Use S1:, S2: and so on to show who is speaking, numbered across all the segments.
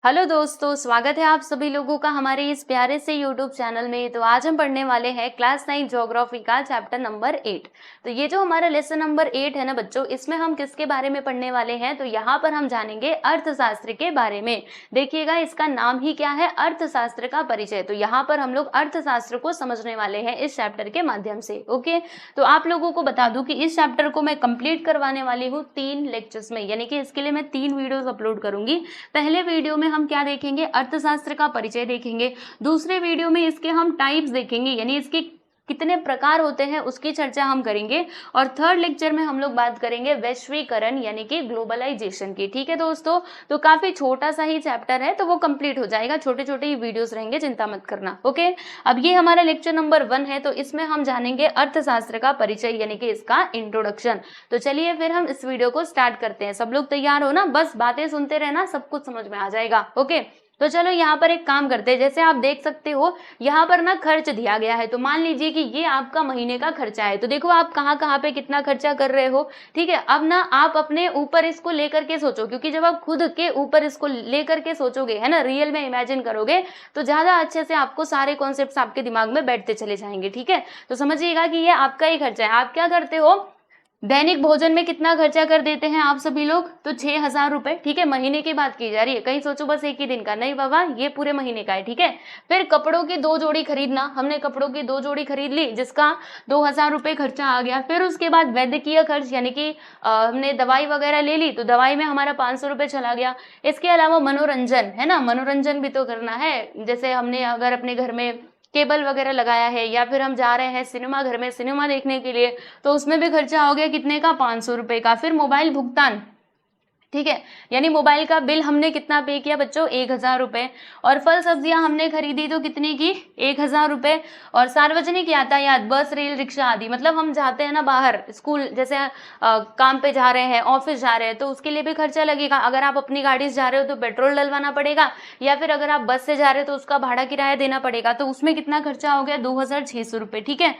S1: Hello दोस्तों, स्वागत है आप सभी लोगों का हमारे इस प्यारे से यूट्यूब चैनल में। तो आज हम पढ़ने वाले हैं क्लास 9 ज्योग्राफी का चैप्टर नंबर 8। तो ये जो हमारा लेसन नंबर 8 है ना बच्चों, इसमें हम किसके बारे में पढ़ने वाले हैं? तो यहाँ पर हम जानेंगे अर्थशास्त्र के बारे में। देखिएगा, इसका नाम ही क्या है, अर्थशास्त्र का परिचय। तो यहाँ पर हम लोग अर्थशास्त्र को समझने वाले हैं इस चैप्टर के माध्यम से। ओके, तो आप लोगों को बता दूं कि इस चैप्टर को मैं कंप्लीट करवाने वाली हूँ 3 लेक्चर्स में, यानी कि इसके लिए मैं 3 वीडियोस अपलोड करूंगी। पहले वीडियो में हम क्या देखेंगे, अर्थशास्त्र का परिचय देखेंगे। दूसरे वीडियो में इसके हम टाइप्स देखेंगे, यानी इसके कितने प्रकार होते हैं उसकी चर्चा हम करेंगे। और थर्ड लेक्चर में हम लोग बात करेंगे वैश्वीकरण यानी कि ग्लोबलाइजेशन की। ठीक है दोस्तों, तो काफी छोटा सा ही चैप्टर है, तो वो कंप्लीट हो जाएगा। छोटे छोटे ही वीडियोस रहेंगे, चिंता मत करना। ओके, अब ये हमारा लेक्चर नंबर 1 है, तो इसमें हम जानेंगे अर्थशास्त्र का परिचय यानी कि इसका इंट्रोडक्शन। तो चलिए फिर हम इस वीडियो को स्टार्ट करते हैं। सब लोग तैयार हो ना? बस बातें सुनते रहना, सब कुछ समझ में आ जाएगा। ओके, तो चलो यहाँ पर एक काम करते हैं। जैसे आप देख सकते हो यहाँ पर ना खर्च दिया गया है। तो मान लीजिए कि ये आपका महीने का खर्चा है। तो देखो आप कहाँ कहाँ पे कितना खर्चा कर रहे हो। ठीक है, अब ना आप अपने ऊपर इसको लेकर के सोचो, क्योंकि जब आप खुद के ऊपर इसको लेकर के सोचोगे, है ना, रियल में इमेजिन करोगे, तो ज्यादा अच्छे से आपको सारे कॉन्सेप्ट आपके दिमाग में बैठते चले जाएंगे। ठीक है, तो समझिएगा कि ये आपका ही खर्चा है। आप क्या करते हो, दैनिक भोजन में कितना खर्चा कर देते हैं आप सभी लोग? तो 6,000 रुपए। ठीक है, महीने की बात की जा रही है, कहीं सोचो बस एक ही दिन का नहीं बाबा, ये पूरे महीने का है। ठीक है, फिर कपड़ों की 2 जोड़ी खरीदना, हमने कपड़ों की 2 जोड़ी खरीद ली, जिसका 2,000 रुपए खर्चा आ गया। फिर उसके बाद वैद्यकीय खर्च, यानी कि हमने दवाई वगैरह ले ली, तो दवाई में हमारा 500 रुपए चला गया। इसके अलावा मनोरंजन, है ना, मनोरंजन भी तो करना है। जैसे हमने अगर अपने घर में केबल वगैरह लगाया है, या फिर हम जा रहे हैं सिनेमा घर में सिनेमा देखने के लिए, तो उसमें भी खर्चा हो गया कितने का, 500 रुपए का। फिर मोबाइल भुगतान, ठीक है, यानी मोबाइल का बिल हमने कितना पे किया बच्चों, 1,000 रुपए। और फल सब्जियां हमने खरीदी तो कितने की, 1,000 रुपए। और सार्वजनिक यातायात, बस रेल रिक्शा आदि, मतलब हम जाते हैं ना बाहर, स्कूल जैसे काम पे जा रहे हैं, ऑफिस जा रहे हैं, तो उसके लिए भी खर्चा लगेगा। अगर आप अपनी गाड़ी से जा रहे हो तो पेट्रोल डलवाना पड़ेगा, या फिर अगर आप बस से जा रहे हो तो उसका भाड़ा किराया देना पड़ेगा। तो उसमें कितना खर्चा हो गया, 2,600 रुपए। ठीक है,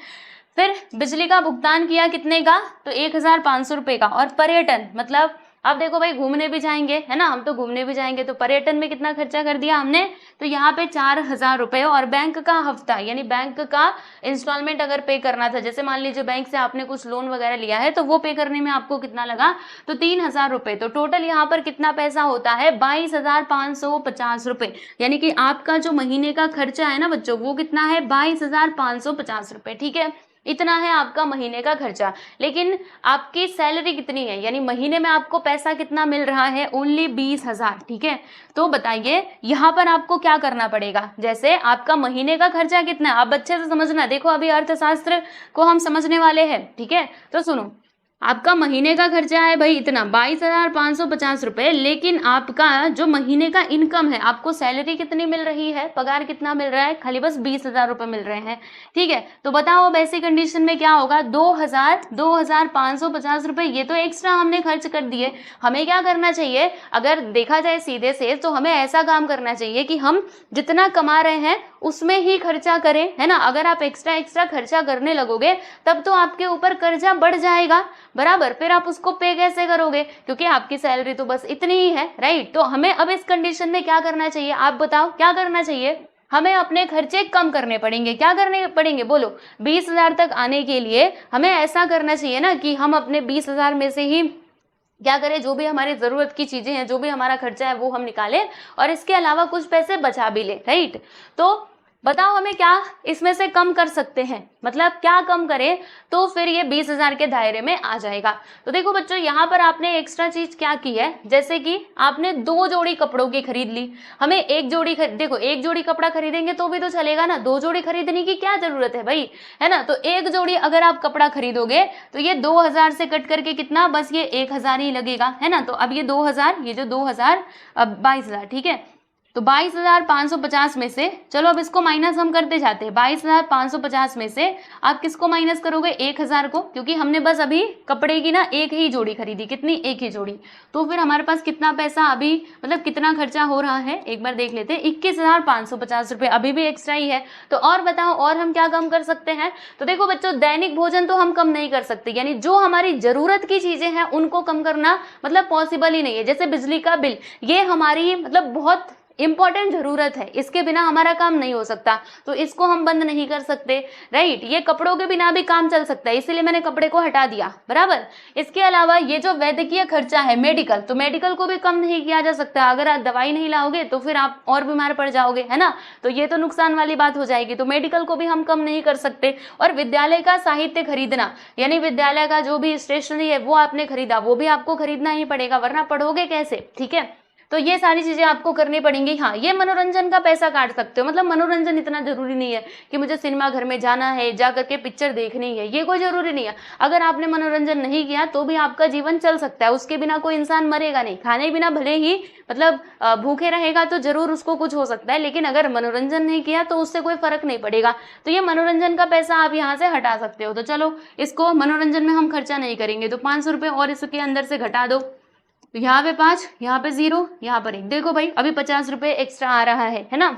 S1: फिर बिजली का भुगतान किया कितने का, तो 1,500 रुपए का। और पर्यटन, मतलब अब देखो भाई, घूमने भी जाएंगे, है ना, हम तो घूमने भी जाएंगे, तो पर्यटन में कितना खर्चा कर दिया हमने, तो यहाँ पे 4,000 रुपए। और बैंक का हफ्ता, यानी बैंक का इंस्टॉलमेंट अगर पे करना था, जैसे मान लीजिए बैंक से आपने कुछ लोन वगैरह लिया है, तो वो पे करने में आपको कितना लगा, तो 3,000 रुपए। तो टोटल यहाँ पर कितना पैसा होता है, 22,550 रुपए। यानी कि आपका जो महीने का खर्चा है ना बच्चों, वो कितना है, 22,550 रुपए। ठीक है, इतना है आपका महीने का खर्चा। लेकिन आपकी सैलरी कितनी है, यानी महीने में आपको पैसा कितना मिल रहा है, ओनली 20,000। ठीक है, तो बताइए यहाँ पर आपको क्या करना पड़ेगा। जैसे आपका महीने का खर्चा कितना है, आप अच्छे से समझना। देखो अभी अर्थशास्त्र को हम समझने वाले हैं। ठीक है, तो सुनो, आपका महीने का खर्चा है भाई इतना 22,550 रुपए, लेकिन आपका जो महीने का इनकम है, आपको सैलरी कितनी मिल रही है, पगार कितना मिल रहा है, खाली बस 20,000 रुपए मिल रहे हैं। ठीक है, तो बताओ अब ऐसी कंडीशन में क्या होगा, 2,550 रुपए ये तो एक्स्ट्रा हमने खर्च कर दिए। हमें क्या करना चाहिए, अगर देखा जाए सीधे से, तो हमें ऐसा काम करना चाहिए कि हम जितना कमा रहे हैं उसमें ही खर्चा करें, है ना। अगर आप एक्स्ट्रा खर्चा करने लगोगे तब तो आपके ऊपर कर्जा बढ़ जाएगा, बराबर। फिर आप उसको पे कैसे करोगे, क्योंकि आपकी सैलरी तो बस इतनी ही है, राइट। तो हमें अब इस कंडीशन में क्या करना चाहिए, आप बताओ क्या करना चाहिए। हमें अपने खर्चे कम करने पड़ेंगे। क्या करने पड़ेंगे बोलो, 20,000 तक आने के लिए हमें ऐसा करना चाहिए ना कि हम अपने 20,000 में से ही क्या करें, जो भी हमारी जरूरत की चीजें हैं, जो भी हमारा खर्चा है, वो हम निकालें, और इसके अलावा कुछ पैसे बचा भी ले, राइट। तो बताओ हमें क्या इसमें से कम कर सकते हैं, मतलब क्या कम करें तो फिर ये 20,000 के दायरे में आ जाएगा। तो देखो बच्चों, यहाँ पर आपने एक्स्ट्रा चीज क्या की है, जैसे कि आपने 2 जोड़ी कपड़ों की खरीद ली। हमें एक जोड़ी देखो, एक जोड़ी कपड़ा खरीदेंगे तो भी तो चलेगा ना, 2 जोड़ी खरीदने की क्या जरूरत है भाई, है ना। तो एक जोड़ी अगर आप कपड़ा खरीदोगे तो ये 2,000 से कट करके कितना, बस ये 1,000 ही लगेगा, है ना। तो अब ये 2,000, ये जो 2,000, अब 22,000। ठीक है, तो 22,550 में से, चलो अब इसको माइनस हम करते जाते हैं। 22,550 में से आप किसको माइनस करोगे, 1,000 को, क्योंकि हमने बस अभी कपड़े की ना एक ही जोड़ी खरीदी। कितनी, एक ही जोड़ी। तो फिर हमारे पास कितना पैसा अभी, मतलब कितना खर्चा हो रहा है, एक बार देख लेते हैं, 21,550 रुपए अभी भी एक्स्ट्रा ही है। तो और बताओ, और हम क्या कम कर सकते हैं। तो देखो बच्चों, दैनिक भोजन तो हम कम नहीं कर सकते, यानी जो हमारी जरूरत की चीजें हैं उनको कम करना मतलब पॉसिबल ही नहीं है। जैसे बिजली का बिल, ये हमारी मतलब बहुत इंपॉर्टेंट जरूरत है, इसके बिना हमारा काम नहीं हो सकता, तो इसको हम बंद नहीं कर सकते, राइट। ये कपड़ों के बिना भी काम चल सकता है, इसीलिए मैंने कपड़े को हटा दिया, बराबर। इसके अलावा ये जो वैद्यकीय खर्चा है मेडिकल, तो मेडिकल को भी कम नहीं किया जा सकता। अगर आप दवाई नहीं लाओगे तो फिर आप और बीमार पड़ जाओगे, है ना, तो ये तो नुकसान वाली बात हो जाएगी, तो मेडिकल को भी हम कम नहीं कर सकते। और विद्यालय का साहित्य खरीदना, यानी विद्यालय का जो भी स्टेशनरी है वो आपने खरीदा, वो भी आपको खरीदना ही पड़ेगा, वरना पढ़ोगे कैसे, ठीक है। तो ये सारी चीजें आपको करनी पड़ेंगी। हाँ, ये मनोरंजन का पैसा काट सकते हो, मतलब मनोरंजन इतना जरूरी नहीं है कि मुझे सिनेमा घर में जाना है, जा करके पिक्चर देखनी है, ये कोई जरूरी नहीं है। अगर आपने मनोरंजन नहीं किया तो भी आपका जीवन चल सकता है, उसके बिना कोई इंसान मरेगा नहीं। खाने बिना भले ही मतलब भूखे रहेगा तो जरूर उसको कुछ हो सकता है, लेकिन अगर मनोरंजन नहीं किया तो उससे कोई फर्क नहीं पड़ेगा। तो ये मनोरंजन का पैसा आप यहाँ से हटा सकते हो। तो चलो, इसको मनोरंजन में हम खर्चा नहीं करेंगे, तो 500 रुपये और इसके अंदर से घटा दो, तो यहाँ पे 5, यहाँ पे 0, यहाँ पर 1। देखो भाई, अभी 50 रुपये एक्स्ट्रा आ रहा है ना।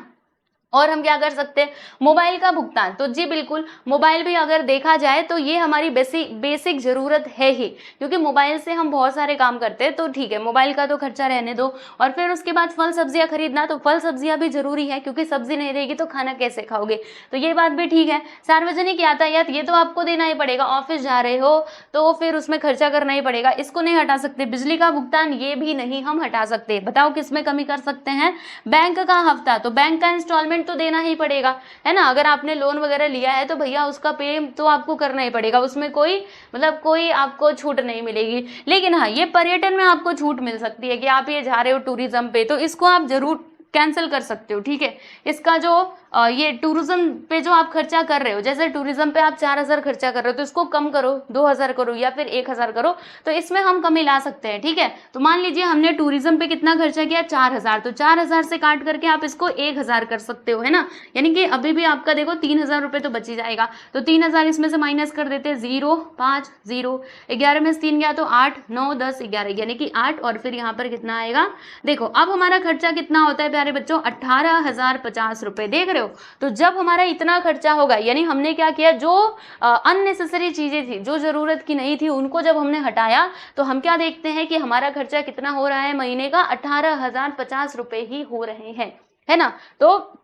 S1: और हम क्या कर सकते हैं, मोबाइल का भुगतान, तो जी बिल्कुल, मोबाइल भी अगर देखा जाए तो ये हमारी बेसिक जरूरत है ही, क्योंकि मोबाइल से हम बहुत सारे काम करते हैं, तो ठीक है, मोबाइल का तो खर्चा रहने दो। और फिर उसके बाद फल सब्जियां खरीदना, तो फल सब्जियां भी जरूरी है, क्योंकि सब्जी नहीं रहेगी तो खाना कैसे खाओगे, तो ये बात भी ठीक है। सार्वजनिक यातायात, ये तो आपको देना ही पड़ेगा, ऑफिस जा रहे हो तो फिर उसमें खर्चा करना ही पड़ेगा, इसको नहीं हटा सकते। बिजली का भुगतान, ये भी नहीं हम हटा सकते। बताओ किस में कमी कर सकते हैं, बैंक का हफ्ता, तो बैंक का इंस्टॉलमेंट तो देना ही पड़ेगा, है ना। अगर आपने लोन वगैरह लिया है तो भैया उसका पे तो आपको करना ही पड़ेगा, उसमें कोई आपको छूट नहीं मिलेगी। लेकिन हाँ, ये पर्यटन में आपको छूट मिल सकती है कि आप ये जा रहे हो टूरिज्म पे, तो इसको आप जरूर कैंसिल कर सकते हो, ठीक है। इसका जो ये टूरिज्म पे जो आप खर्चा कर रहे हो, जैसे टूरिज्म पे आप 4000 खर्चा कर रहे हो, तो इसको कम करो, 2000 करो या फिर 1000 करो, तो इसमें हम कमी ला सकते हैं, ठीक है। तो मान लीजिए हमने टूरिज्म पे कितना खर्चा किया, 4000, तो 4000 से काट करके आप इसको 1000 कर सकते हो, है ना। यानी कि अभी भी आपका देखो 3000 रुपये तो बच ही जाएगा, तो 3000 इसमें से माइनस कर देते हैं, 0, 5, 0, 11 में से 3 गया तो 8, 9, 10, 11, यानी कि 8, और फिर यहाँ पर कितना आएगा, देखो अब हमारा खर्चा कितना होता है प्यारे बच्चों, 18,050 रुपये, देख रहे हो। तो जब हमारा इतना खर्चा होगा, यानी हमने क्या किया, जो अननेसेसरी चीजें थी, जो जरूरत की नहीं थी, उनको जब हमने हटाया, तो हम क्या देखते हैं कि हमारा खर्चा कितना हो रहा है महीने का, 18,050 रुपये ही हो रहे हैं, है ना। तो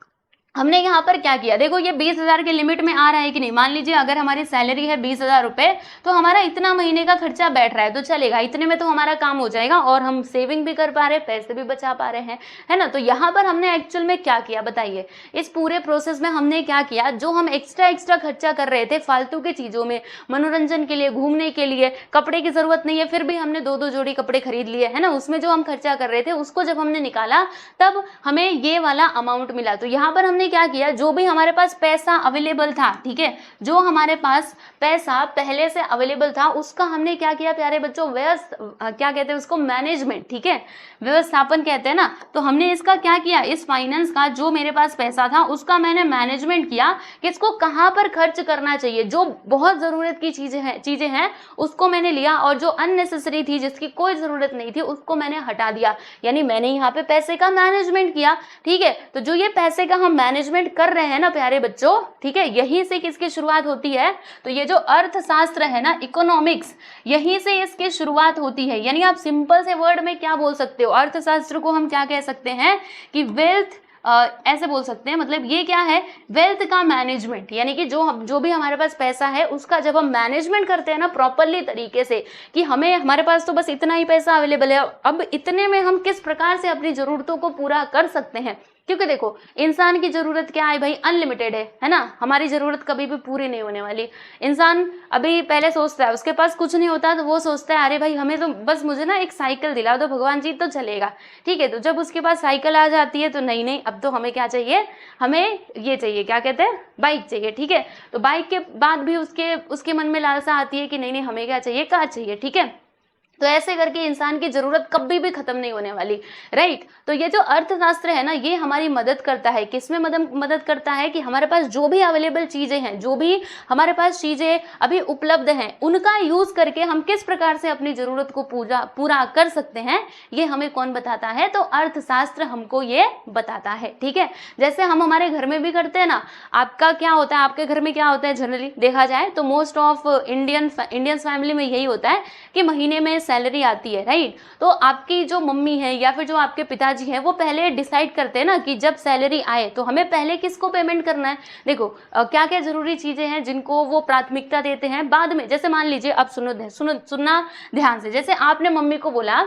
S1: हमने यहाँ पर क्या किया, देखो ये 20,000 के लिमिट में आ रहा है कि नहीं। मान लीजिए अगर हमारी सैलरी है 20,000 रुपये, तो हमारा इतना महीने का खर्चा बैठ रहा है, तो चलेगा, इतने में तो हमारा काम हो जाएगा, और हम सेविंग भी कर पा रहे हैं, पैसे भी बचा पा रहे हैं, है ना। तो यहाँ पर हमने एक्चुअल में क्या किया बताइए, इस पूरे प्रोसेस में हमने क्या किया, जो हम एक्स्ट्रा खर्चा कर रहे थे फालतू की चीजों में, मनोरंजन के लिए, घूमने के लिए, कपड़े की जरूरत नहीं है फिर भी हमने 2-2 जोड़ी कपड़े खरीद लिए, है ना, उसमें जो हम खर्चा कर रहे थे उसको जब हमने निकाला तब हमें ये वाला अमाउंट मिला। तो यहाँ पर हमने क्या किया, जो भी हमारे पास पैसा अवेलेबल था, ठीक है, जो हमारे पास पैसा पहले से अवेलेबल था, उसका हमने क्या किया प्यारे बच्चों, क्या कहते हैं उसको, मैनेजमेंट, ठीक है, व्यवस्थापन कहते हैं ना। तो हमने इसका क्या किया, इस फाइनेंस का जो मेरे पास पैसा था उसका मैंने मैनेजमेंट किया कि इसको कहाँ पर खर्च करना चाहिए। जो बहुत जरूरत की चीजें हैं उसको मैंने लिया, और जो अननेसेसरी थी, जिसकी कोई जरूरत नहीं थी, उसको मैंने हटा दिया। यानी मैंने यहाँ पे पैसे का मैनेजमेंट किया, ठीक है। तो जो ये पैसे का हम मैनेजमेंट कर रहे हैं ना प्यारे बच्चों, ठीक है, यहीं से किसकी शुरुआत होती है, तो ये जो अर्थशास्त्र है ना, इकोनॉमिक्स, यहीं से इसकी शुरुआत होती है। यानी आप सिंपल से वर्ड में क्या बोल सकते हो, अर्थशास्त्र को हम क्या कह सकते हैं कि वेल्थ, ऐसे बोल सकते हैं, मतलब ये क्या है, वेल्थ का मैनेजमेंट। यानी कि जो भी हमारे पास पैसा है उसका जब हम मैनेजमेंट करते हैं ना प्रॉपरली तरीके से, कि हमारे पास तो बस इतना ही पैसा अवेलेबल है, अब इतने में हम किस प्रकार से अपनी जरूरतों को पूरा कर सकते हैं। क्योंकि देखो इंसान की जरूरत क्या है भाई, अनलिमिटेड है ना, हमारी जरूरत कभी भी पूरी नहीं होने वाली। इंसान अभी पहले सोचता है, उसके पास कुछ नहीं होता तो वो सोचता है अरे भाई हमें तो बस, मुझे ना एक साइकिल दिला दो भगवान जी तो चलेगा, ठीक है। तो जब उसके पास साइकिल आ जाती है तो नहीं, अब तो हमें क्या चाहिए, हमें ये चाहिए, क्या कहते हैं, बाइक चाहिए, ठीक है। तो बाइक के बाद भी उसके मन में लालसा आती है कि नहीं हमें क्या चाहिए, कार चाहिए, ठीक है। तो ऐसे करके इंसान की जरूरत कभी भी खत्म नहीं होने वाली, राइट। तो ये जो अर्थशास्त्र है ना, ये हमारी मदद करता है, किसमें मदद करता है कि हमारे पास जो भी अवेलेबल चीजें हैं, जो भी हमारे पास चीजें अभी उपलब्ध हैं, उनका यूज करके हम किस प्रकार से अपनी जरूरत को पूरा कर सकते हैं, ये हमें कौन बताता है, तो अर्थशास्त्र हमको ये बताता है, ठीक है। जैसे हम हमारे घर में भी करते हैं ना, आपका क्या होता है, आपके घर में क्या होता है, जनरली देखा जाए तो मोस्ट ऑफ इंडियंस फैमिली में यही होता है कि महीने में सैलरी आती है, राइट, तो आपकी जो मम्मी है या फिर जो आपके पिताजी हैं वो पहले डिसाइड करते हैं ना कि जब सैलरी आए तो हमें पहले किसको पेमेंट करना है। देखो क्या क्या जरूरी चीजें हैं जिनको वो प्राथमिकता देते हैं बाद में। जैसे मान लीजिए, अब सुनना ध्यान से। जैसे आपने मम्मी को बोला,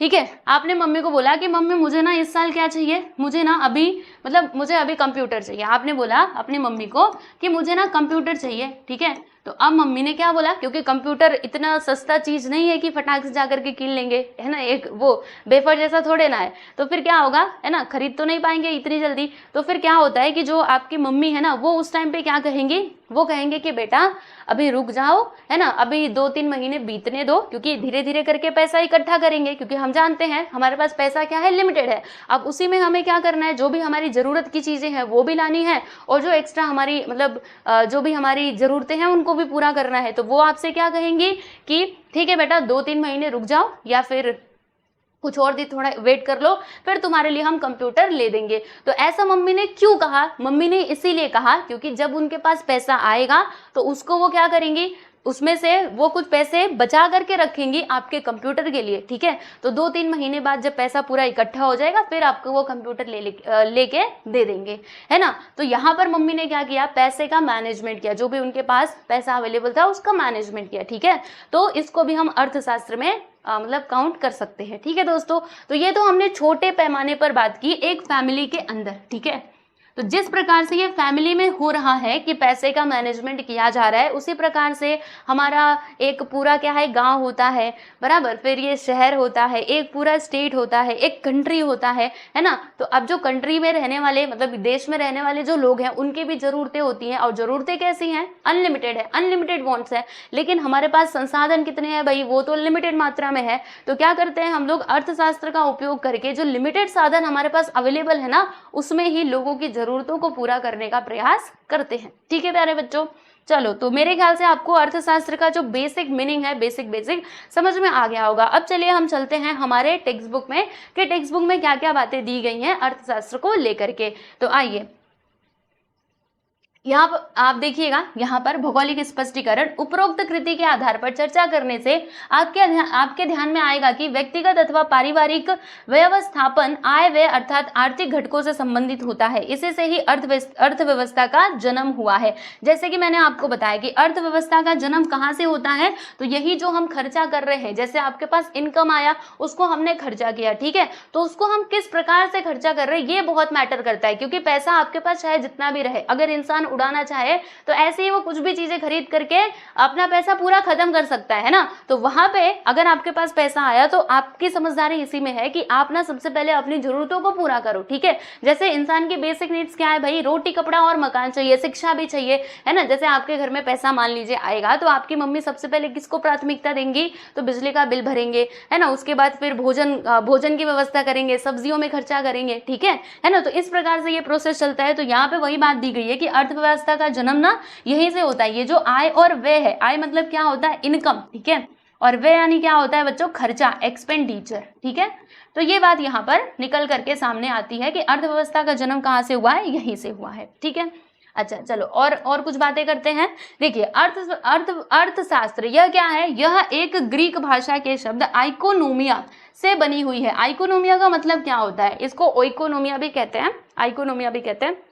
S1: ठीक है, आपने मम्मी को बोला कि मम्मी मुझे ना इस साल क्या चाहिए, मुझे ना अभी मतलब मुझे अभी कंप्यूटर चाहिए। आपने बोला अपनी मम्मी को कि मुझे ना कंप्यूटर चाहिए, ठीक है। तो अब मम्मी ने क्या बोला, क्योंकि कंप्यूटर इतना सस्ता चीज नहीं है कि फटाक से जाकर के कीन लेंगे, है ना, एक वो वेफर जैसा थोड़े ना है, तो फिर क्या होगा, है ना, खरीद तो नहीं पाएंगे इतनी जल्दी। तो फिर क्या होता है कि जो आपकी मम्मी है ना वो उस टाइम पे क्या कहेंगी, वो कहेंगे कि बेटा अभी रुक जाओ, है ना, अभी 2-3 महीने बीतने दो, क्योंकि धीरे धीरे करके पैसा इकट्ठा करेंगे, क्योंकि हम जानते हैं हमारे पास पैसा क्या है, लिमिटेड है। अब उसी में हमें क्या करना है, जो भी हमारी जरूरत की चीजें हैं वो भी लानी है, और जो एक्स्ट्रा हमारी मतलब जो भी हमारी जरूरतें हैं उनको भी पूरा करना है। तो वो आपसे क्या कहेंगी कि ठीक है बेटा 2-3 महीने रुक जाओ, या फिर कुछ और दिन थोड़ा वेट कर लो, फिर तुम्हारे लिए हम कंप्यूटर ले देंगे। तो ऐसा मम्मी ने क्यों कहा, मम्मी ने इसीलिए कहा क्योंकि जब उनके पास पैसा आएगा तो उसको वो क्या करेंगी, उसमें से वो कुछ पैसे बचा करके रखेंगी आपके कंप्यूटर के लिए, ठीक है। तो 2-3 महीने बाद जब पैसा पूरा इकट्ठा हो जाएगा फिर आपको वो कंप्यूटर लेके दे देंगे, है ना। तो यहाँ पर मम्मी ने क्या किया, पैसे का मैनेजमेंट किया, जो भी उनके पास पैसा अवेलेबल था उसका मैनेजमेंट किया, ठीक है। तो इसको भी हम अर्थशास्त्र में मतलब काउंट कर सकते हैं, ठीक है दोस्तों। तो ये तो हमने छोटे पैमाने पर बात की एक फैमिली के अंदर, ठीक है। तो जिस प्रकार से ये फैमिली में हो रहा है कि पैसे का मैनेजमेंट किया जा रहा है, उसी प्रकार से हमारा एक पूरा क्या है, गांव होता है, बराबर, फिर ये शहर होता है, एक पूरा स्टेट होता है, एक कंट्री होता है ना। तो अब जो कंट्री में रहने वाले मतलब देश में रहने वाले जो लोग हैं उनकी भी जरूरतें होती हैं, और जरूरतें कैसी हैं, अनलिमिटेड है, अनलिमिटेड वांट्स है। लेकिन हमारे पास संसाधन कितने हैं भाई, वो तो लिमिटेड मात्रा में है। तो क्या करते हैं हम लोग, अर्थशास्त्र का उपयोग करके जो लिमिटेड साधन हमारे पास अवेलेबल है ना, उसमें ही लोगों की जरूरतों को पूरा करने का प्रयास करते हैं, ठीक है प्यारे बच्चों। चलो, तो मेरे ख्याल से आपको अर्थशास्त्र का जो बेसिक मीनिंग है, बेसिक समझ में आ गया होगा। अब चलिए हम चलते हैं हमारे टेक्स्ट बुक में कि टेक्स्ट बुक में क्या क्या बातें दी गई हैं अर्थशास्त्र को लेकर के। तो आइए यहाँ पर आप देखिएगा, यहाँ पर भौगोलिक स्पष्टीकरण उपरोक्त कृति के आधार पर चर्चा करने से आपके ध्यान में आएगा कि व्यक्तिगत अथवा पारिवारिक व्यवस्थापन आय व्यय अर्थात आर्थिक घटकों से संबंधित होता है। इसी से ही अर्थव्यवस्था का जन्म हुआ है। जैसे कि मैंने आपको बताया कि अर्थव्यवस्था का जन्म कहाँ से होता है, तो यही जो हम खर्चा कर रहे हैं, जैसे आपके पास इनकम आया उसको हमने खर्चा किया, ठीक है, तो उसको हम किस प्रकार से खर्चा कर रहे हैं ये बहुत मैटर करता है। क्योंकि पैसा आपके पास चाहे जितना भी रहे, अगर इंसान उड़ाना चाहे तो ऐसे ही वो कुछ भी चीजें खरीद करके अपना पैसा पूरा खत्म कर सकता है ना। तो वहां पे अगर आपके पास पैसा आया तो आपकी समझदारी इसी में है कि आप ना सबसे पहले अपनी जरूरतों को पूरा करो, ठीक है। जैसे इंसान की बेसिक नीड्स क्या है भाई, रोटी कपड़ा और मकान चाहिए, शिक्षा भी चाहिए, है ना। जैसे आपके घर में पैसा मान लीजिए आएगा तो आपकी मम्मी सबसे पहले किसको प्राथमिकता देंगी, तो बिजली का बिल भरेंगे, है ना। उसके बाद फिर भोजन की व्यवस्था करेंगे, सब्जियों में खर्चा करेंगे, ठीक है ना। तो इस प्रकार से ये प्रोसेस चलता है। तो यहाँ पे वही बात दी गई है कि अर्थव्यवस्था का जन्म ना यहीं से होता है। ये जो आय और व्यय है, आय मतलब क्या होता है, इनकम, ठीक है, और व्यय यानी क्या होता है बच्चों, खर्चा, एक्सपेंडिचर, ठीक है। तो ये बात यहाँ पर निकल करके सामने आती है कि अर्थव्यवस्था का जन्म कहाँ से हुआ है, यहीं से हुआ है, ठीक है। अच्छा चलो और कुछ बातें करते हैं। देखिए अर्थशास्त्र यह क्या है, यह एक ग्रीक भाषा के शब्द आइकोनोमिया से बनी हुई है। आइकोनोमिया का मतलब क्या होता है, इसको ओइकोनोमिया भी कहते हैं, आइकोनोमिया भी कहते हैं।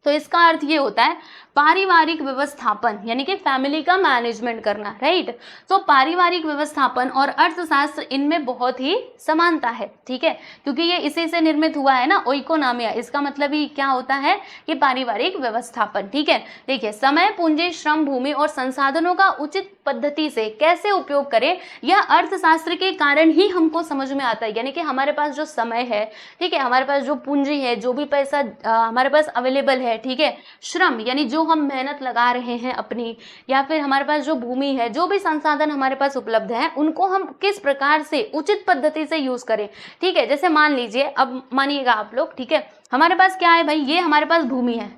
S1: तो इसका अर्थ ये होता है पारिवारिक व्यवस्थापन, यानी कि फैमिली का मैनेजमेंट करना, राइट। तो पारिवारिक व्यवस्थापन और अर्थशास्त्र इनमें बहुत ही समानता है, ठीक है, क्योंकि ये इसी से निर्मित हुआ है ना, ओइकोनोमिया, इसका मतलब ही क्या होता है कि पारिवारिक व्यवस्थापन, ठीक है। देखिए समय, पूंजी, श्रम, भूमि और संसाधनों का उचित पद्धति से कैसे उपयोग करें, यह अर्थशास्त्र के कारण ही हमको समझ में आता है। यानी कि हमारे पास जो समय है, ठीक है, हमारे पास जो पूंजी है, जो भी पैसा हमारे पास अवेलेबल है, ठीक है, श्रम यानी जो हम मेहनत लगा रहे हैं अपनी, या फिर हमारे पास जो भूमि है, जो भी संसाधन हमारे पास उपलब्ध है, उनको हम किस प्रकार से उचित पद्धति से यूज करें, ठीक है। जैसे मान लीजिए, अब मानिएगा आप लोग, ठीक है, हमारे पास क्या है भाई, ये हमारे पास भूमि है,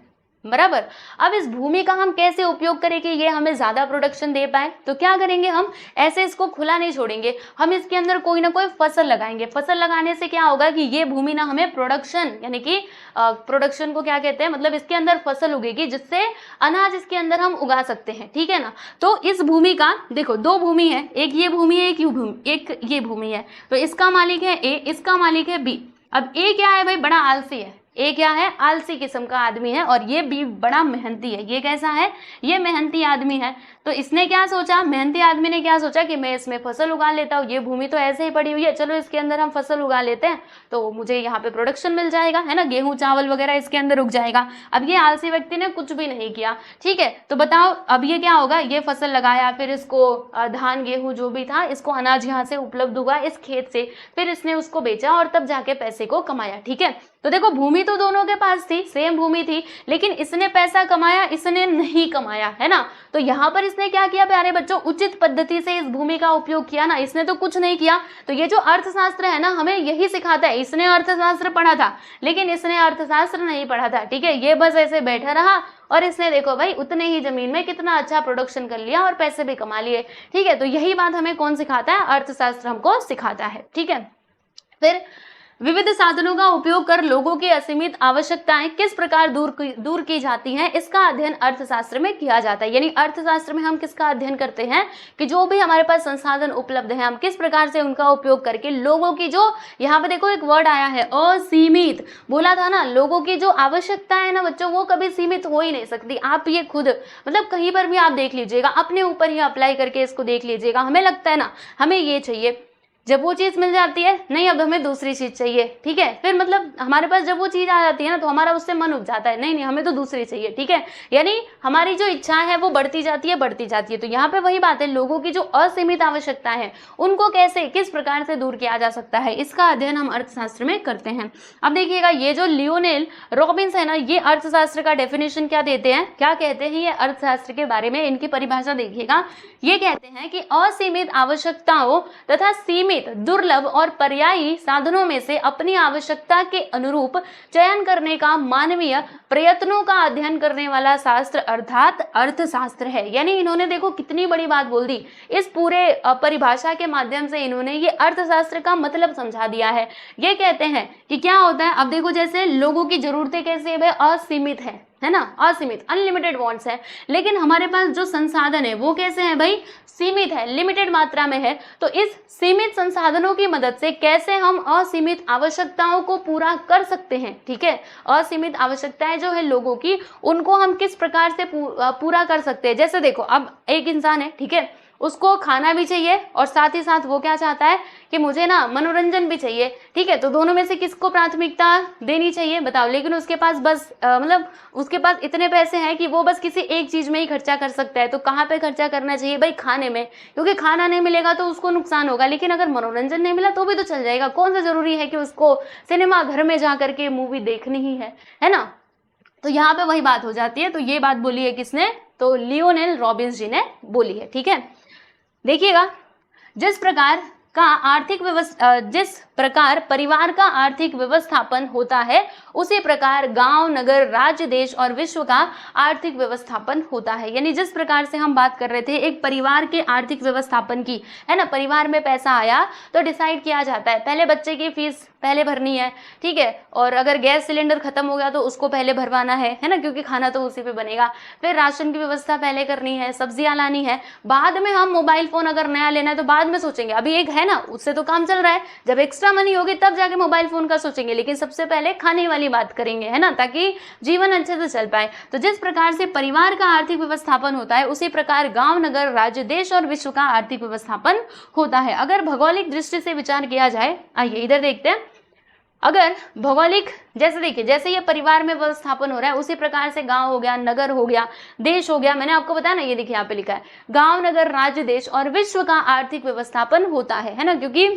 S1: बराबर। अब इस भूमि का हम कैसे उपयोग करें कि ये हमें ज्यादा प्रोडक्शन दे पाए, तो क्या करेंगे हम, ऐसे इसको खुला नहीं छोड़ेंगे, हम इसके अंदर कोई ना कोई फसल लगाएंगे। फसल लगाने से क्या होगा कि ये भूमि ना हमें प्रोडक्शन, यानी कि प्रोडक्शन को क्या कहते हैं, मतलब इसके अंदर फसल उगेगी जिससे अनाज इसके अंदर हम उगा सकते हैं, ठीक है ना। तो इस भूमि का देखो दो भूमि है, एक ये भूमि है, एक ये भूमि है। तो इसका मालिक है ए, इसका मालिक है बी। अब ए क्या है भाई, बड़ा आलसी है, ए क्या है, आलसी किस्म का आदमी है, और ये बी बड़ा मेहनती है। ये कैसा है, ये मेहनती आदमी है। तो इसने क्या सोचा, मेहनती आदमी ने क्या सोचा कि मैं इसमें फसल उगा लेता हूँ, ये भूमि तो ऐसे ही पड़ी हुई है, चलो इसके अंदर हम फसल उगा लेते हैं तो मुझे यहाँ पे प्रोडक्शन मिल जाएगा, है ना, गेहूं चावल वगैरह इसके अंदर उग जाएगा। अब ये आलसी व्यक्ति ने कुछ भी नहीं किया, ठीक है। तो बताओ अब ये क्या होगा, ये फसल लगाया, फिर इसको धान गेहूं जो भी था, इसको अनाज यहाँ से उपलब्ध हुआ इस खेत से, फिर इसने उसको बेचा और तब जाके पैसे को कमाया, ठीक है। तो देखो भूमि तो दोनों के पास थी, सेम भूमि थी, लेकिन इसने पैसा कमाया, इसने नहीं कमाया, है ना। तो यहाँ पर इसने क्या किया प्यारे बच्चों, उचित पद्धति से इस भूमि का उपयोग किया ना, इसने तो कुछ नहीं किया। तो ये जो अर्थशास्त्र है ना, हमें यही सिखाता है। इसने अर्थशास्त्र पढ़ा था लेकिन इसने अर्थशास्त्र नहीं पढ़ा था, ठीक है। ये बस ऐसे बैठा रहा और इसने देखो भाई उतने ही जमीन में कितना अच्छा प्रोडक्शन कर लिया और पैसे भी कमा लिए, ठीक है। तो यही बात हमें कौन सिखाता है, अर्थशास्त्र हमको सिखाता है, ठीक है। फिर विविध साधनों का उपयोग कर लोगों की असीमित आवश्यकताएं किस प्रकार दूर की जाती हैं, इसका अध्ययन अर्थशास्त्र में किया जाता है। यानी अर्थशास्त्र में हम किसका अध्ययन करते हैं कि जो भी हमारे पास संसाधन उपलब्ध हैं, हम किस प्रकार से उनका उपयोग करके लोगों की जो, यहाँ पे देखो एक वर्ड आया है असीमित, बोला था ना, लोगों की जो आवश्यकता है ना बच्चों, वो कभी सीमित हो ही नहीं सकती। आप ये खुद मतलब कहीं पर भी आप देख लीजिएगा, अपने ऊपर ही अप्लाई करके इसको देख लीजिएगा। हमें लगता है ना हमें ये चाहिए, जब वो चीज मिल जाती है, नहीं अब हमें दूसरी चीज चाहिए, ठीक है। फिर मतलब हमारे पास जब वो चीज आ जाती है ना तो हमारा उससे मन उब जाता है, नहीं नहीं हमें तो दूसरी चाहिए, ठीक है। यानी हमारी जो इच्छा है वो बढ़ती जाती है, बढ़ती जाती है। तो यहाँ पे वही बात है, लोगों की जो असीमित आवश्यकता है उनको कैसे, किस प्रकार से दूर किया जा सकता है, इसका अध्ययन हम अर्थशास्त्र में करते हैं। अब देखिएगा ये जो लियोनेल रॉबिन्स है ना, ये अर्थशास्त्र का डेफिनेशन क्या देते हैं, क्या कहते हैं ये अर्थशास्त्र के बारे में, इनकी परिभाषा देखिएगा। ये कहते हैं कि असीमित आवश्यकताओं तथा सीमित दुर्लभ और पर्यायी साधनों में से अपनी आवश्यकता के अनुरूप चयन करने का मानवीय प्रयत्नों का अध्ययन करने वाला शास्त्र अर्थात अर्थशास्त्र है। यानी इन्होंने देखो कितनी बड़ी बात बोल दी, इस पूरे परिभाषा के माध्यम से इन्होंने ये अर्थशास्त्र का मतलब समझा दिया है। ये कहते हैं कि क्या होता है, अब देखो जैसे लोगों की जरूरतें कैसे है, असीमित है ना, असीमित अनलिमिटेड वांट्स है, लेकिन हमारे पास जो संसाधन है वो कैसे है भाई, सीमित है, लिमिटेड मात्रा में है। तो इस सीमित संसाधनों की मदद से कैसे हम असीमित आवश्यकताओं को पूरा कर सकते हैं, ठीक है। असीमित आवश्यकताएं जो है लोगों की, उनको हम किस प्रकार से पूरा कर सकते हैं। जैसे देखो अब एक इंसान है, ठीक है, उसको खाना भी चाहिए और साथ ही साथ वो क्या चाहता है कि मुझे ना मनोरंजन भी चाहिए, ठीक है। तो दोनों में से किसको प्राथमिकता देनी चाहिए बताओ। लेकिन उसके पास बस मतलब उसके पास इतने पैसे हैं कि वो बस किसी एक चीज में ही खर्चा कर सकता है। तो कहाँ पे खर्चा करना चाहिए भाई, खाने में, क्योंकि खाना नहीं मिलेगा तो उसको नुकसान होगा, लेकिन अगर मनोरंजन नहीं मिला तो भी तो चल जाएगा। कौन सा जरूरी है कि उसको सिनेमा घर में जा करके मूवी देखनी ही है ना। तो यहाँ पे वही बात हो जाती है। तो ये बात बोली है किसने, तो लियोनेल रॉबिन्स जी ने बोली है, ठीक है। देखिएगा जिस प्रकार परिवार का आर्थिक व्यवस्थापन होता है, उसी प्रकार गांव, नगर, राज्य, देश और विश्व का आर्थिक व्यवस्थापन होता है। यानी जिस प्रकार से हम बात कर रहे थे एक परिवार के आर्थिक व्यवस्थापन की, है ना, परिवार में पैसा आया तो डिसाइड किया जाता है पहले बच्चे की फीस पहले भरनी है, ठीक है। और अगर गैस सिलेंडर खत्म हो गया तो उसको पहले भरवाना है ना, क्योंकि खाना तो उसी पे बनेगा। फिर राशन की व्यवस्था पहले करनी है, सब्जियां लानी है, बाद में हम मोबाइल फोन अगर नया लेना है तो बाद में सोचेंगे, अभी एक है ना उससे तो काम चल रहा है, जब एक्स्ट्रा मनी होगी तब जाके मोबाइल फोन का सोचेंगे, लेकिन सबसे पहले खाने वाली बात करेंगे, है ना, ताकि जीवन अच्छे से चल पाए। तो जिस प्रकार से परिवार का आर्थिक व्यवस्थापन होता है, उसी प्रकार गांव, नगर, राज्य, देश और विश्व का आर्थिक व्यवस्थापन होता है। अगर भौगोलिक दृष्टि से विचार किया जाए, आइए इधर देखते हैं। अगर भौगोलिक जैसे देखिए, जैसे ये परिवार में व्यवस्थापन हो रहा है उसी प्रकार से गांव हो गया, नगर हो गया, देश हो गया। मैंने आपको बताया ना, ये देखिए यहाँ पे लिखा है गांव, नगर, राज्य, देश और विश्व का आर्थिक व्यवस्थापन होता है ना, क्योंकि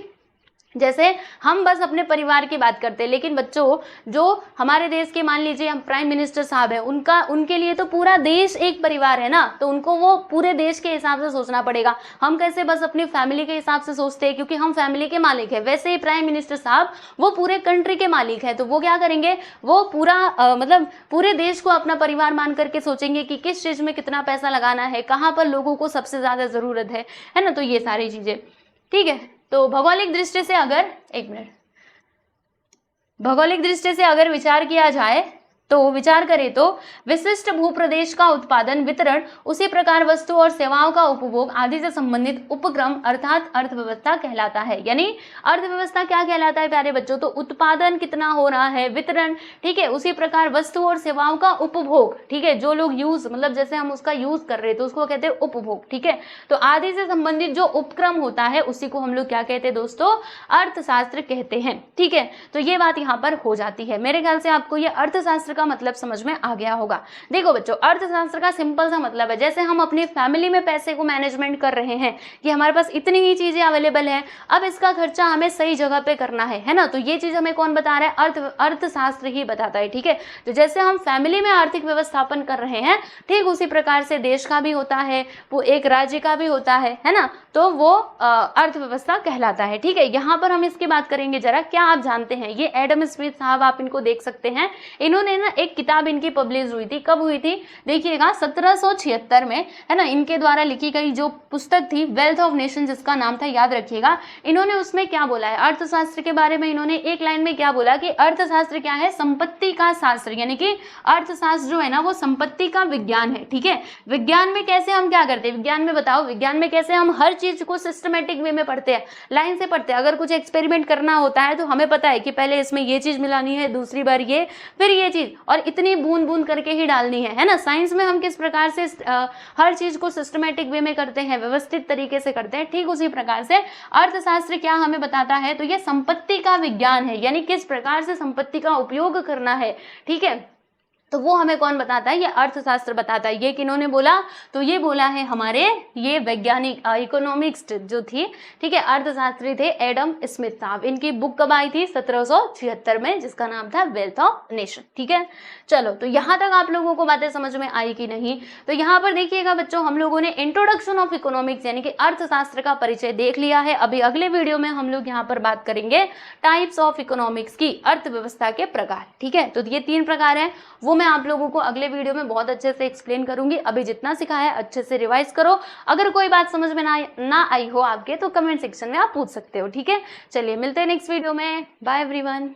S1: जैसे हम बस अपने परिवार की बात करते हैं, लेकिन बच्चों जो हमारे देश के मान लीजिए हम प्राइम मिनिस्टर साहब हैं, उनके लिए तो पूरा देश एक परिवार है ना, तो उनको वो पूरे देश के हिसाब से सोचना पड़ेगा। हम कैसे बस अपनी फैमिली के हिसाब से सोचते हैं क्योंकि हम फैमिली के मालिक हैं, वैसे ही प्राइम मिनिस्टर साहब वो पूरे कंट्री के मालिक है, तो वो क्या करेंगे, वो पूरा मतलब पूरे देश को अपना परिवार मान करके सोचेंगे कि किस चीज में कितना पैसा लगाना है, कहाँ पर लोगों को सबसे ज्यादा जरूरत है ना, तो ये सारी चीजें। ठीक है, तो भौगोलिक दृष्टि से अगर भौगोलिक दृष्टि से अगर विचार किया जाए तो विचार करें तो विशिष्ट भूप्रदेश का उत्पादन, वितरण, उसी प्रकार वस्तु और सेवाओं का उपभोग आदि से संबंधित उपक्रम अर्थात अर्थव्यवस्था कहलाता है। यानी अर्थव्यवस्था क्या कहलाता है प्यारे बच्चों, तो उत्पादन कितना हो रहा है, वितरण, ठीक है, उसी प्रकार वस्तु और सेवाओं का उपभोग, ठीक है, जो लोग यूज मतलब जैसे हम उसका यूज कर रहे हैं तो उसको कहते हैं उपभोग। ठीक है, तो आदि से संबंधित जो उपक्रम होता है उसी को हम लोग क्या कहते हैं दोस्तों, अर्थशास्त्र कहते हैं। ठीक है, तो ये बात यहाँ पर हो जाती है। मेरे ख्याल से आपको ये अर्थशास्त्र का मतलब समझ में आ गया होगा। देखो बच्चों, अर्थशास्त्र का सिंपल सा मतलब है जैसे हम अपनी फैमिली में पैसे को मैनेजमेंट कर रहे हैं कि हमारे पास इतनी ही चीजें अवेलेबल है, अब इसका खर्चा हमें सही जगह पे करना है ना, तो ये चीज हमें कौन बता रहा है, अर्थशास्त्र ही बताता है। ठीक है, तो जैसे हम फैमिली में आर्थिक व्यवस्थापन कर रहे हैं, ठीक उसी प्रकार से देश का भी होता है, वो एक राज्य का भी होता है ना, तो वो अर्थव्यवस्था कहलाता है। ठीक है, यहाँ पर हम इसकी बात करेंगे जरा। क्या आप जानते हैं, ये एडम स्मिथ साहब, आप इनको देख सकते हैं, इन्होंने ना एक किताब इनकी पब्लिश हुई थी, कब हुई थी देखिएगा 1776 में, है ना, इनके द्वारा लिखी गई जो पुस्तक थी वेल्थ ऑफ नेशन जिसका नाम था, याद रखिएगा। इन्होंने उसमें क्या बोला है, अर्थशास्त्र के बारे में इन्होंने एक लाइन में क्या बोला कि अर्थशास्त्र क्या है, संपत्ति का शास्त्र, यानी कि अर्थशास्त्र जो है ना वो संपत्ति का विज्ञान है। ठीक है, विज्ञान में कैसे हम क्या करते हैं, विज्ञान में बताओ, विज्ञान में कैसे हम हर चीज को सिस्टमेटिक वे में पढ़ते हैं, लाइन से पढ़ते हैं। अगर कुछ एक्सपेरिमेंट करना होता है तो हमें पता है कि पहले इसमें ये चीज मिलानी है, दूसरी बार ये, फिर ये चीज, और इतनी बूंद बूंद करके ही डालनी है ना। साइंस में हम किस प्रकार से हर चीज को सिस्टमेटिक वे में करते हैं, व्यवस्थित तरीके से करते हैं, ठीक उसी प्रकार से अर्थशास्त्र क्या हमें बताता है, तो ये संपत्ति का विज्ञान है, यानी किस प्रकार से संपत्ति का उपयोग करना है। ठीक है, तो वो हमें कौन बताता है, ये अर्थशास्त्र बताता है। ये किन्होंने बोला, तो ये बोला है हमारे ये वैज्ञानिक इकोनॉमिक्स जो थी, ठीक है, अर्थशास्त्री थे एडम स्मिथ साहब। इनकी बुक कब आई थी, 1776 में, जिसका नाम था वेल्थ ऑफ नेशन। ठीक है, चलो, तो यहाँ तक आप लोगों को बातें समझ में आई कि नहीं। तो यहाँ पर देखिएगा बच्चों, हम लोगों ने इंट्रोडक्शन ऑफ इकोनॉमिक्स यानी कि अर्थशास्त्र का परिचय देख लिया है। अभी अगले वीडियो में हम लोग यहाँ पर बात करेंगे टाइप्स ऑफ इकोनॉमिक्स की, अर्थव्यवस्था के प्रकार। ठीक है, तो ये 3 प्रकार है, वो मैं आप लोगों को अगले वीडियो में बहुत अच्छे से एक्सप्लेन करूंगी। अभी जितना सिखाया है अच्छे से रिवाइज करो। अगर कोई बात समझ में ना आई हो आपके, तो कमेंट सेक्शन में आप पूछ सकते हो। ठीक है, चलिए मिलते हैं नेक्स्ट वीडियो में। Bye everyone.